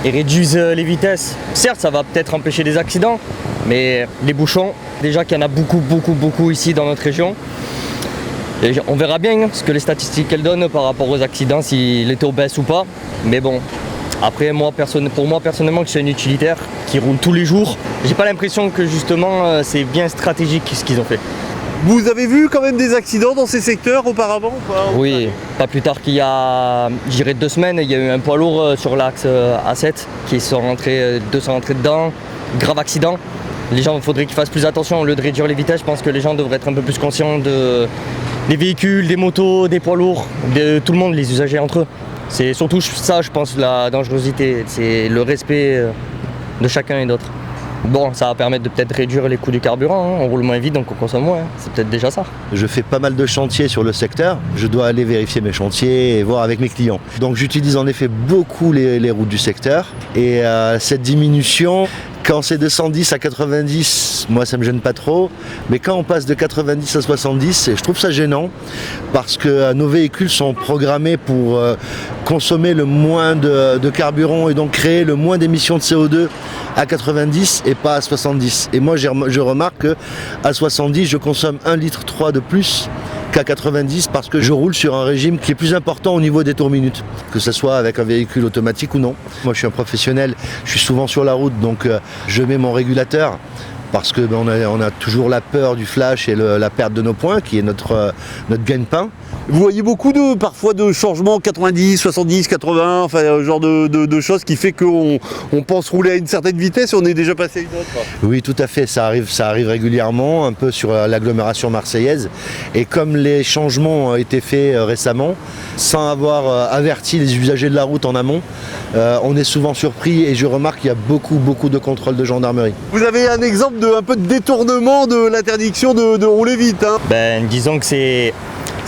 et réduisent les vitesses. Certes, ça va peut-être empêcher des accidents, mais les bouchons, déjà qu'il y en a beaucoup ici dans notre région. Et on verra bien ce que les statistiques elles donnent par rapport aux accidents, si les taux baissent ou pas. Mais bon, après pour moi personnellement, que c'est un utilitaire qui roule tous les jours, j'ai pas l'impression que justement c'est bien stratégique ce qu'ils ont fait. Vous avez vu quand même des accidents dans ces secteurs auparavant ou pas? Oui, pas plus tard qu'il y a, je dirais 2 semaines, il y a eu un poids lourd sur l'axe A7 deux sont rentrés dedans, grave accident. Les gens, il faudrait qu'ils fassent plus attention, au lieu de réduire les vitesses, je pense que les gens devraient être un peu plus conscients des véhicules, des motos, des poids lourds, de tout le monde, les usagers entre eux. C'est surtout ça, je pense, la dangerosité, c'est le respect de chacun et d'autre. Bon, ça va permettre de peut-être réduire les coûts du carburant, on roule moins vite donc on consomme moins, c'est peut-être déjà ça. Je fais pas mal de chantiers sur le secteur, je dois aller vérifier mes chantiers et voir avec mes clients. Donc j'utilise en effet beaucoup les routes du secteur et cette diminution, quand c'est de 110 à 90, moi ça me gêne pas trop, mais quand on passe de 90 à 70, je trouve ça gênant parce que nos véhicules sont programmés pour consommer le moins de carburant et donc créer le moins d'émissions de CO2 à 90 et pas à 70. Et moi je remarque qu'à 70 je consomme 1,3 litre de plus qu'à 90 parce que je roule sur un régime qui est plus important au niveau des tours minutes, que ce soit avec un véhicule automatique ou non. Moi je suis un professionnel, je suis souvent sur la route donc je mets mon régulateur parce que on a toujours la peur du flash et la perte de nos points qui est notre gagne-pain. Vous voyez beaucoup parfois de changements 90, 70, 80, enfin un genre de choses qui fait qu'on pense rouler à une certaine vitesse et on est déjà passé à une autre. Oui, tout à fait, ça arrive régulièrement, un peu sur l'agglomération marseillaise. Et comme les changements ont été faits récemment, sans avoir averti les usagers de la route en amont, on est souvent surpris et je remarque qu'il y a beaucoup de contrôles de gendarmerie. Vous avez un exemple un peu de détournement de l'interdiction de rouler vite, hein? Ben, disons que c'est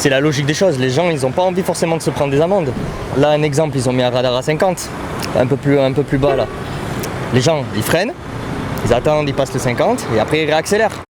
la logique des choses. Les gens, ils n'ont pas envie forcément de se prendre des amendes. Là, un exemple, ils ont mis un radar à 50, un peu plus bas là. Les gens, ils freinent, ils attendent, ils passent le 50 et après ils réaccélèrent.